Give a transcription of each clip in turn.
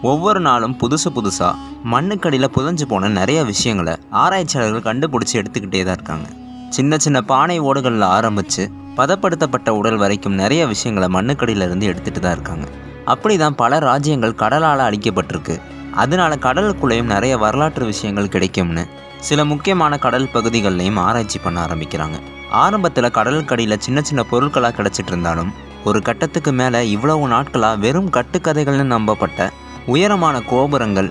ஒவ்வொரு நாளும் புதுசாக மண்ணுக்கடியில் புதைஞ்சு போன நிறைய விஷயங்களை ஆராய்ச்சியாளர்கள் கண்டுபிடிச்சி எடுத்துக்கிட்டே தான் இருக்காங்க. சின்ன சின்ன பானை ஓடுகளில் ஆரம்பித்து பதப்படுத்தப்பட்ட உடல் வரைக்கும் நிறைய விஷயங்களை மண்ணுக்கடியிலிருந்து எடுத்துகிட்டு தான் இருக்காங்க. அப்படி தான் பல ராஜ்யங்கள் கடலால் அழிக்கப்பட்டிருக்கு. அதனால கடலுக்குள்ளேயும் நிறைய வரலாற்று விஷயங்கள் கிடைக்கும்னு சில முக்கியமான கடல் பகுதிகள்லையும் ஆராய்ச்சி பண்ண ஆரம்பிக்கிறாங்க. ஆரம்பத்தில் கடலுக்கடியில் சின்ன சின்ன பொருட்களாக கிடச்சிட்டு இருந்தாலும் ஒரு கட்டத்துக்கு மேலே இவ்வளவு நாட்களாக வெறும் கட்டுக்கதைகள்னு நம்பப்பட்ட உயரமான கோபுரங்கள்,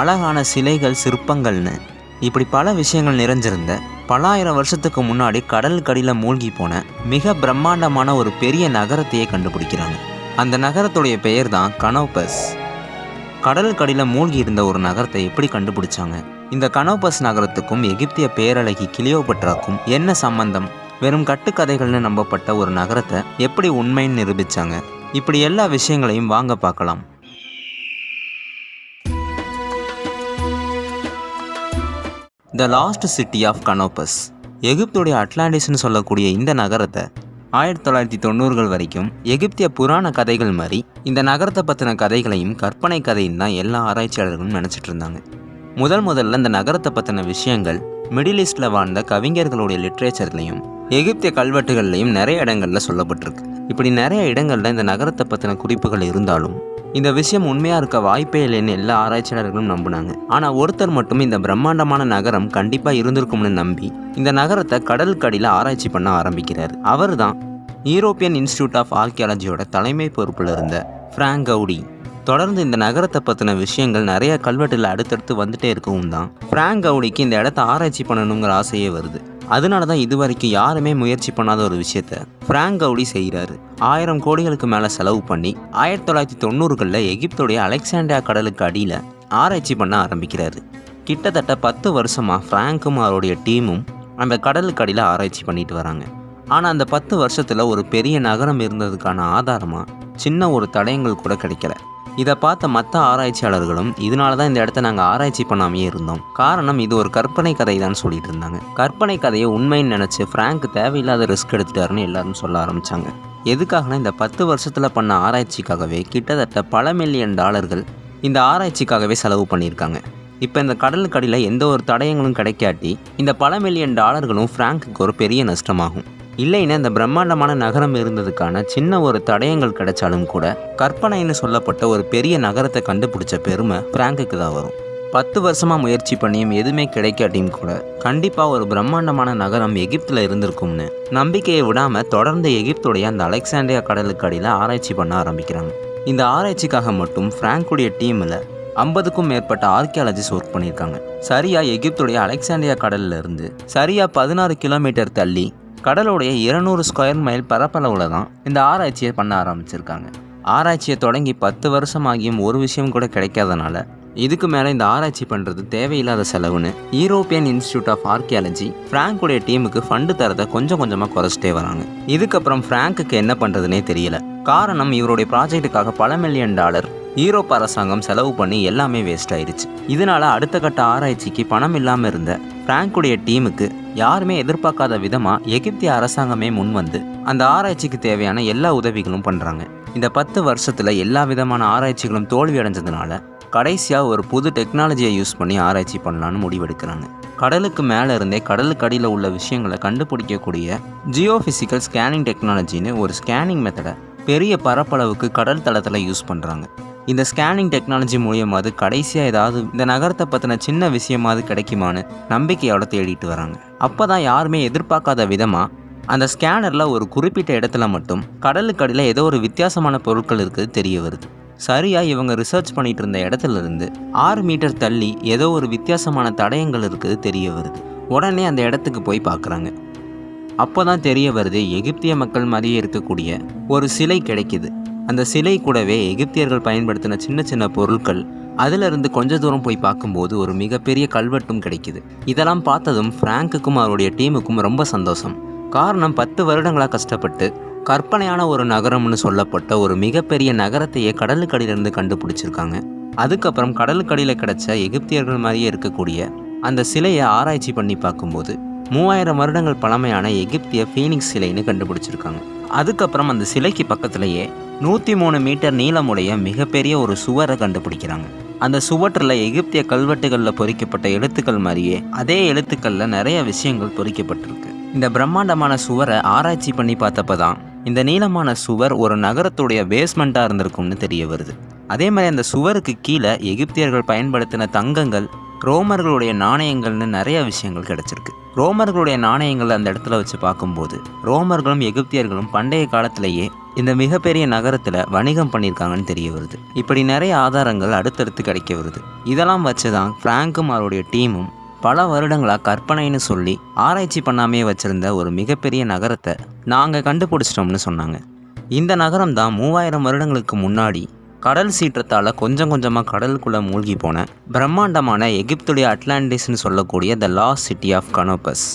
அழகான சிலைகள், சிற்பங்கள்னு இப்படி பல விஷயங்கள் நிறைஞ்சிருந்த பல ஆயிரம் வருஷத்துக்கு முன்னாடி கடலுக்கடியில் மூழ்கி போன மிக பிரம்மாண்டமான ஒரு பெரிய நகரத்தையே கண்டுபிடிக்கிறாங்க. அந்த நகரத்துடைய பெயர் தான் கனோபஸ். கடலுக்கடியில் மூழ்கி இருந்த ஒரு நகரத்தை எப்படி கண்டுபிடிச்சாங்க? இந்த கனோபஸ் நகரத்துக்கும் எகிப்திய பேரழகி கிளியோபட்ராக்கும் என்ன சம்பந்தம்? வெறும் கட்டுக்கதைகள்னு நம்பப்பட்ட ஒரு நகரத்தை எப்படி உண்மைன்னு நிரூபித்தாங்க? இப்படி எல்லா விஷயங்களையும் வாங்க பார்க்கலாம். The lost city of Canopus. எகிப்துடைய அட்லாண்டிஸ்னு சொல்லக்கூடிய இந்த நகரத்தை 1990கள் வரைக்கும் எகிப்திய புராண கதைகள் மாதிரி இந்த நகரத்தை பற்றின கதைகளையும் கற்பனை கதையும் தான் எல்லா ஆராய்ச்சியாளர்களும் நினச்சிட்டு இருந்தாங்க. முதல்ல இந்த நகரத்தை பற்றின விஷயங்கள் மிடில் ஈஸ்டில் வாழ்ந்த கவிஞர்களுடைய லிட்ரேச்சர்லையும் எகிப்திய கல்வெட்டுகள்லையும் நிறைய இடங்களில் சொல்லப்பட்டிருக்கு. இப்படி நிறைய இடங்களில் இந்த நகரத்தை பற்றின குறிப்புகள் இருந்தாலும் இந்த விஷயம் உண்மையாக இருக்க வாய்ப்பே இல்லைன்னு எல்லா ஆராய்ச்சியாளர்களும் நம்பினாங்க. ஆனால் ஒருத்தர் மட்டும் இந்த பிரம்மாண்டமான நகரம் கண்டிப்பாக இருந்திருக்கும்னு நம்பி இந்த நகரத்தை கடலுக்கடியில் ஆராய்ச்சி பண்ண ஆரம்பிக்கிறார். அவர் தான் யூரோப்பியன் இன்ஸ்டிடியூட் ஆஃப் ஆர்கியாலஜியோட தலைமை பொறுப்பில் இருந்த ஃப்ராங்க் கவுடி. தொடர்ந்து இந்த நகரத்தை பற்றின விஷயங்கள் நிறைய கல்வெட்டில் அடுத்தடுத்து வந்துட்டே இருக்கவும் தான் ஃப்ராங்க் கவுடிக்கு இந்த இடத்த ஆராய்ச்சி பண்ணணுங்கிற ஆசையே வருது. அதனால தான் இது வரைக்கும் யாருமே முயற்சி பண்ணாத ஒரு விஷயத்த ஃப்ராங்க் கவுடி செய்கிறாரு. 1000 கோடிகளுக்கு மேலே செலவு பண்ணி 1990களில் எகிப்துடைய அலெக்சாண்ட்ரியா கடலுக்கு அடியில் ஆராய்ச்சி பண்ண ஆரம்பிக்கிறாரு. கிட்டத்தட்ட 10 வருஷமாக ஃப்ராங்க்கும் அவருடைய டீமும் அந்த கடலுக்கு அடியில் ஆராய்ச்சி பண்ணிட்டு வராங்க. ஆனால் அந்த 10 வருஷத்தில் ஒரு பெரிய நகரம் இருந்ததுக்கான ஆதாரமாக சின்ன ஒரு தடயங்கள் கூட கிடைக்கல. இதை பார்த்த மற்ற ஆராய்ச்சியாளர்களும் இதனால தான் இந்த இடத்த நாங்கள் ஆராய்ச்சி பண்ணாமையே இருந்தோம், காரணம் இது ஒரு கற்பனை கதை தான் சொல்லிட்டு இருந்தாங்க. கற்பனை கதையை உண்மைன்னு நினச்சி ஃப்ராங்க் தேவையில்லாத ரிஸ்க் எடுத்துட்டாருன்னு எல்லாரும் சொல்ல ஆரம்பித்தாங்க. எதுக்காகனா இந்த 10 வருஷத்தில் பண்ண ஆராய்ச்சிக்காகவே கிட்டத்தட்ட பல மில்லியன் டாலர்கள் இந்த ஆராய்ச்சிக்காகவே செலவு பண்ணியிருக்காங்க. இப்போ இந்த கடலுக்கடியில் எந்த ஒரு தடயங்களும் கிடைக்காட்டி இந்த பல மில்லியன் டாலர்களும் ஃப்ராங்க்குக்கு ஒரு பெரிய நஷ்டமாகும். இல்லைன்னா இந்த பிரம்மாண்டமான நகரம் இருந்ததுக்கான சின்ன ஒரு தடயங்கள் கிடைச்சாலும் கூட கற்பனைன்னு சொல்லப்பட்ட ஒரு பெரிய நகரத்தை கண்டுபிடிச்ச பெருமை ஃப்ராங்க்குக்கு தான் வரும். 10 வருஷமாக முயற்சி பண்ணியும் எதுவுமே கிடைக்காட்டியும் கூட கண்டிப்பாக ஒரு பிரம்மாண்டமான நகரம் எகிப்தில் இருந்திருக்கும்னு நம்பிக்கையை விடாமல் தொடர்ந்து எகிப்துடைய அந்த அலெக்சாண்ட்ரியா கடலுக்கு அடியில் ஆராய்ச்சி பண்ண ஆரம்பிக்கிறாங்க. இந்த ஆராய்ச்சிக்காக மட்டும் ஃப்ராங்க்குடைய டீமில் 50க்கும் மேற்பட்ட ஆர்கியாலஜிஸ்ட் ஒர்க் பண்ணியிருக்காங்க. சரியாக எகிப்துடைய அலெக்சாண்ட்ரியா கடலில் இருந்து சரியாக 16 கிலோமீட்டர் தள்ளி கடலுடைய 200 ஸ்கொயர் மைல் பரப்பளவில் தான் இந்த ஆராய்ச்சியை பண்ண ஆரம்பிச்சிருக்காங்க. ஆராய்ச்சியை தொடங்கி 10 வருஷமாகியும் ஒரு விஷயம் கூட கிடைக்காதனால இதுக்கு மேலே இந்த ஆராய்ச்சி பண்ணுறது தேவையில்லாத செலவுன்னு யூரோப்பியன் இன்ஸ்டிடியூட் ஆஃப் ஆர்கியாலஜி ஃப்ராங்க்குடைய டீமுக்கு ஃபண்டு தரத்தை கொஞ்சம் கொஞ்சமாக குறைச்சிட்டே வராங்க. இதுக்கப்புறம் ஃப்ராங்க்குக்கு என்ன பண்ணுறதுனே தெரியல. காரணம் இவருடைய ப்ராஜெக்ட்டுக்காக பல மில்லியன் டாலர் யூரோப் அரசாங்கம் செலவு பண்ணி எல்லாமே வேஸ்ட் ஆயிடுச்சு. இதனால அடுத்த கட்ட ஆராய்ச்சிக்கு பணம் இல்லாமல் இருந்த ஃப்ராங்க்குடைய டீமுக்கு யாருமே எதிர்பார்க்காத விதமாக எகிப்திய அரசாங்கமே முன் வந்து அந்த ஆராய்ச்சிக்கு தேவையான எல்லா உதவிகளும் பண்ணுறாங்க. இந்த 10 வருஷத்தில் எல்லா விதமான ஆராய்ச்சிகளும் தோல்வி அடைஞ்சதுனால கடைசியாக ஒரு புது டெக்னாலஜியை யூஸ் பண்ணி ஆராய்ச்சி பண்ணலான்னு முடிவெடுக்கிறாங்க. கடலுக்கு மேலே இருந்தே கடலுக்கு அடியில் உள்ள விஷயங்களை கண்டுபிடிக்கக்கூடிய ஜியோஃபிசிக்கல் ஸ்கேனிங் டெக்னாலஜின்னு ஒரு ஸ்கேனிங் மெத்தடை பெரிய பரப்பளவுக்கு கடல் தளத்தில் யூஸ் பண்ணுறாங்க. இந்த ஸ்கேனிங் டெக்னாலஜி மூலியமாவது கடைசியாக ஏதாவது இந்த நகரத்தை பற்றின சின்ன விஷயமாவது கிடைக்குமான்னு நம்பிக்கையோட தேடிட்டு வராங்க. அப்போ தான் யாருமே எதிர்பார்க்காத விதமாக அந்த ஸ்கேனரில் ஒரு குறிப்பிட்ட இடத்துல மட்டும் கடலுக்கடியில் ஏதோ ஒரு வித்தியாசமான பொருட்கள் இருக்குது தெரிய வருது. சரியாக இவங்க ரிசர்ச் பண்ணிட்டு இருந்த இடத்துல இருந்து 6 மீட்டர் தள்ளி ஏதோ ஒரு வித்தியாசமான தடயங்கள் இருக்குது தெரிய வருது. உடனே அந்த இடத்துக்கு போய் பார்க்குறாங்க. அப்போ தான் தெரிய வருது எகிப்திய மக்கள் மாதிரியே இருக்கக்கூடிய ஒரு சிலை கிடைக்கிது. அந்த சிலை கூடவே எகிப்தியர்கள் பயன்படுத்தின சின்ன சின்ன பொருட்கள், அதிலிருந்து கொஞ்ச தூரம் போய் பார்க்கும்போது ஒரு மிகப்பெரிய கல்வெட்டும் கிடைக்கிது. இதெல்லாம் பார்த்ததும் ஃப்ராங்க்குக்கும் அவருடைய டீமுக்கும் ரொம்ப சந்தோஷம். காரணம் 10 வருடங்களாக கஷ்டப்பட்டு கற்பனையான ஒரு நகரம்னு சொல்லப்பட்ட ஒரு மிகப்பெரிய நகரத்தையே கடலுக்கடியிலிருந்து கண்டுபிடிச்சிருக்காங்க. அதுக்கப்புறம் கடலுக்கடியில் கிடைச்ச எகிப்தியர்கள் மாதிரியே இருக்கக்கூடிய அந்த சிலையை ஆராய்ச்சி பண்ணி பார்க்கும்போது 3000 வருடங்கள் பழமையான எகிப்திய ஃபீனிக்ஸ் சிலைன்னு கண்டுபிடிச்சிருக்காங்க. அதுக்கப்புறம் அந்த சிலைக்கு பக்கத்துலேயே 103 மீட்டர் நீளமுடைய மிகப்பெரிய ஒரு சுவரை கண்டுபிடிக்கிறாங்க. அந்த சுவற்றில் எகிப்திய கல்வெட்டுகளில் பொறிக்கப்பட்ட எழுத்துக்கள் மாதிரியே அதே எழுத்துக்களில் நிறைய விஷயங்கள் பொறிக்கப்பட்டிருக்கு. இந்த பிரம்மாண்டமான சுவரை ஆராய்ச்சி பண்ணி பார்த்தப்ப தான் இந்த நீளமான சுவர் ஒரு நகரத்துடைய பேஸ்மெண்ட்டாக இருந்திருக்கும்னு தெரிய வருது. அதே மாதிரி அந்த சுவருக்கு கீழே எகிப்தியர்கள் பயன்படுத்தின தங்கங்கள், ரோமர்களுடைய நாணயங்கள்னு நிறைய விஷயங்கள் கிடச்சிருக்கு. ரோமர்களுடைய நாணயங்களை அந்த இடத்துல வச்சு பார்க்கும்போது ரோமர்களும் எகிப்தியர்களும் பண்டைய காலத்திலேயே இந்த மிகப்பெரிய நகரத்தில் வணிகம் பண்ணியிருக்காங்கன்னு தெரிய வருது. இப்படி நிறைய ஆதாரங்கள் அடுத்தடுத்து கிடைக்க வருது. இதெல்லாம் வச்சு தான் ஃப்ராங்கும் அவருடைய டீமும் பல வருடங்களாக கற்பனைன்னு சொல்லி ஆராய்ச்சி பண்ணாமே வச்சுருந்த ஒரு மிகப்பெரிய நகரத்தை நாங்கள் கண்டுபிடிச்சிட்டோம்னு சொன்னாங்க. இந்த நகரம் தான் 3000 வருடங்களுக்கு முன்னாடி கடல் சீற்றத்தால் கொஞ்சம் கொஞ்சமாக கடலுக்குள்ளே மூழ்கி போன பிரம்மாண்டமான எகிப்துடைய அட்லாண்டிஸ்ன்னு சொல்லக்கூடிய த லாஸ்ட் சிட்டி ஆஃப் கனோபஸ்.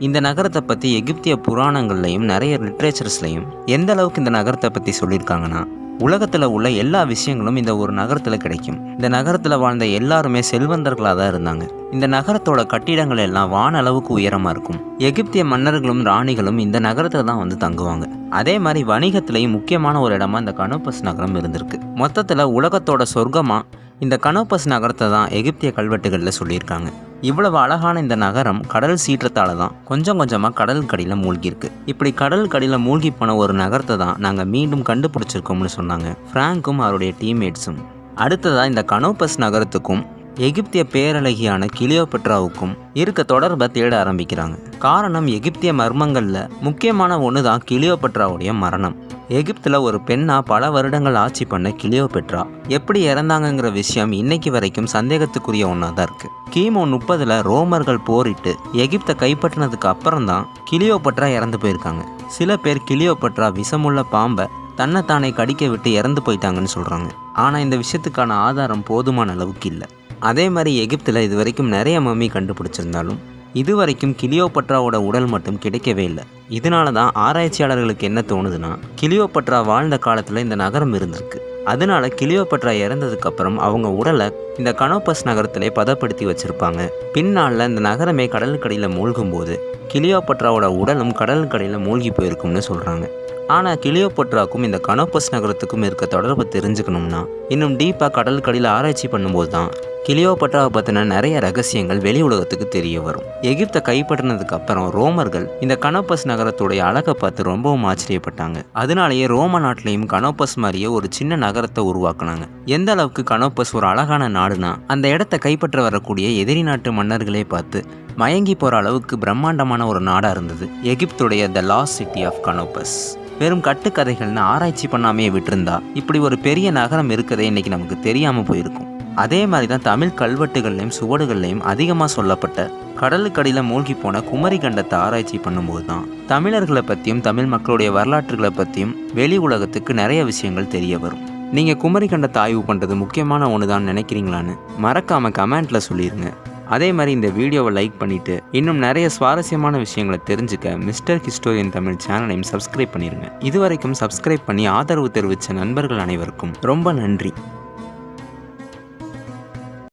இந்த நகரத்தை பற்றி எகிப்திய புராணங்கள்லையும் நிறைய லிட்ரேச்சர்ஸ்லையும் எந்த அளவுக்கு இந்த நகரத்தை பற்றி சொல்லியிருக்காங்கன்னா, உலகத்தில் உள்ள எல்லா விஷயங்களும் இந்த ஒரு நகரத்தில் கிடைக்கும். இந்த நகரத்தில் வாழ்ந்த எல்லாருமே செல்வந்தர்களாக தான் இருந்தாங்க. இந்த நகரத்தோட கட்டிடங்கள் எல்லாம் வான அளவுக்கு உயரமாக இருக்கும். எகிப்திய மன்னர்களும் ராணிகளும் இந்த நகரத்தில் தான் வந்து தங்குவாங்க. அதே மாதிரி வணிகத்திலையும் முக்கியமான ஒரு இடமா இந்த கனோபஸ் நகரம் இருந்திருக்கு. மொத்தத்தில் உலகத்தோட சொர்க்கமாக இந்த கனோபஸ் நகரத்தை தான் எகிப்திய கல்வெட்டுகளில் சொல்லியிருக்காங்க. இவ்வளவு அழகான இந்த நகரம் கடல் சீற்றத்தால் தான் கொஞ்சம் கொஞ்சமாக கடல் கடியில் மூழ்கியிருக்கு. இப்படி கடல் கடியில் மூழ்கி போன ஒரு நகரத்தை தான் நாங்கள் மீண்டும் கண்டுபிடிச்சிருக்கோம்னு சொன்னாங்க ஃப்ராங்கும் அவருடைய டீம்மேட்ஸும். அடுத்ததாக இந்த கனோபஸ் நகரத்துக்கும் எகிப்திய பேரழகியான கிளியோபட்ராவுக்கும் இருக்க தொடர்பை தேட ஆரம்பிக்கிறாங்க. காரணம், எகிப்திய மர்மங்களில் முக்கியமான ஒன்று தான் கிளியோபட்ராவுடைய மரணம். எகிப்தில் ஒரு பெண்ணாக பல வருடங்கள் ஆட்சி பண்ண கிளியோபட்ரா எப்படி இறந்தாங்கங்கிற விஷயம் இன்னைக்கு வரைக்கும் சந்தேகத்துக்குரிய ஒன்றா தான் இருக்குது. கிமு 30 ரோமர்கள் போரிட்டு எகிப்தை கைப்பற்றினதுக்கு அப்புறம் தான் கிளியோபட்ரா இறந்து போயிருக்காங்க. சில பேர் கிளியோபட்ரா விஷமுள்ள பாம்பை தன்னைத்தானே கடிக்க விட்டு இறந்து போயிட்டாங்கன்னு சொல்கிறாங்க. ஆனால் இந்த விஷயத்துக்கான ஆதாரம் போதுமான அளவுக்கு இல்லை. அதே மாதிரி எகிப்தில் இது வரைக்கும் நிறைய மம்மி கண்டுபிடிச்சிருந்தாலும் இதுவரைக்கும் கிளியோபட்ராவோட உடல் மட்டும் கிடைக்கவே இல்லை. இதனால தான் ஆராய்ச்சியாளர்களுக்கு என்ன தோணுதுன்னா, கிளியோபட்ரா வாழ்ந்த காலத்தில் இந்த நகரம் இருந்திருக்கு. அதனால கிளியோபட்ரா இறந்ததுக்கப்புறம் அவங்க உடலை இந்த கனோபஸ் நகரத்திலே பதப்படுத்தி வச்சுருப்பாங்க. பின்னால் இந்த நகரமே கடலுக்கடியில் மூழ்கும் போது கிளியோபட்ராவோட உடலும் கடலுக்கடியில் மூழ்கி போயிருக்கும்னு சொல்கிறாங்க. ஆனால் கிளியோபட்ராவுக்கும் இந்த கனோபஸ் நகரத்துக்கும் இருக்க தொடர்பு தெரிஞ்சுக்கணும்னா இன்னும் டீப்பாக கடலுக்கடியில் ஆராய்ச்சி பண்ணும்போது தான் கிளியோபட்ராவை பற்றின நிறைய ரகசியங்கள் வெளி உலகத்துக்கு தெரிய வரும். எகிப்தை கைப்பற்றினதுக்கு அப்புறம் ரோமர்கள் இந்த கனோபஸ் நகரத்துடைய அழகை பார்த்து ரொம்பவும் ஆச்சரியப்பட்டாங்க. அதனாலேயே ரோம நாட்டிலையும் கனோபஸ் மாதிரியே ஒரு சின்ன நகரத்தை உருவாக்குனாங்க. எந்த அளவுக்கு கனோபஸ் ஒரு அழகான நாடுனா, அந்த இடத்தை கைப்பற்ற வரக்கூடிய எதிரி நாட்டு மன்னர்களே பார்த்து மயங்கி போகிற அளவுக்கு பிரம்மாண்டமான ஒரு நாடாக இருந்தது எகிப்துடைய த லாஸ்ட் சிட்டி ஆஃப் கனோபஸ். வெறும் கட்டுக்கதைகள்னு ஆராய்ச்சி பண்ணாமே விட்டுருந்தா இப்படி ஒரு பெரிய நகரம் இருக்கிறதே இன்னைக்கு நமக்கு தெரியாமல் போயிருக்கும். அதே மாதிரி தான் தமிழ் கல்வெட்டுகள்லையும் சுவடுகள்லையும் அதிகமாக சொல்லப்பட்ட கடலுக்கடியில் மூழ்கி போன குமரி கண்டத்தை ஆராய்ச்சி பண்ணும்போது தான் தமிழர்களை பற்றியும் தமிழ் மக்களுடைய வரலாற்றுகளை பற்றியும் வெளி உலகத்துக்கு நிறைய விஷயங்கள் தெரிய வரும். நீங்கள் குமரி கண்டத்தை ஆய்வு பண்ணுறது முக்கியமான ஒன்று தான் நினைக்கிறீங்களான்னு மறக்காமல் கமெண்ட்டில் சொல்லிடுங்க. அதே மாதிரி இந்த வீடியோவை லைக் பண்ணிவிட்டு இன்னும் நிறைய சுவாரஸ்யமான விஷயங்களை தெரிஞ்சுக்க மிஸ்டர் ஹிஸ்டோரியன் தமிழ் சேனலையும் சப்ஸ்கிரைப் பண்ணிடுங்க. இதுவரைக்கும் சப்ஸ்கிரைப் பண்ணி ஆதரவு தெரிவித்த நண்பர்கள் அனைவருக்கும் ரொம்ப நன்றி.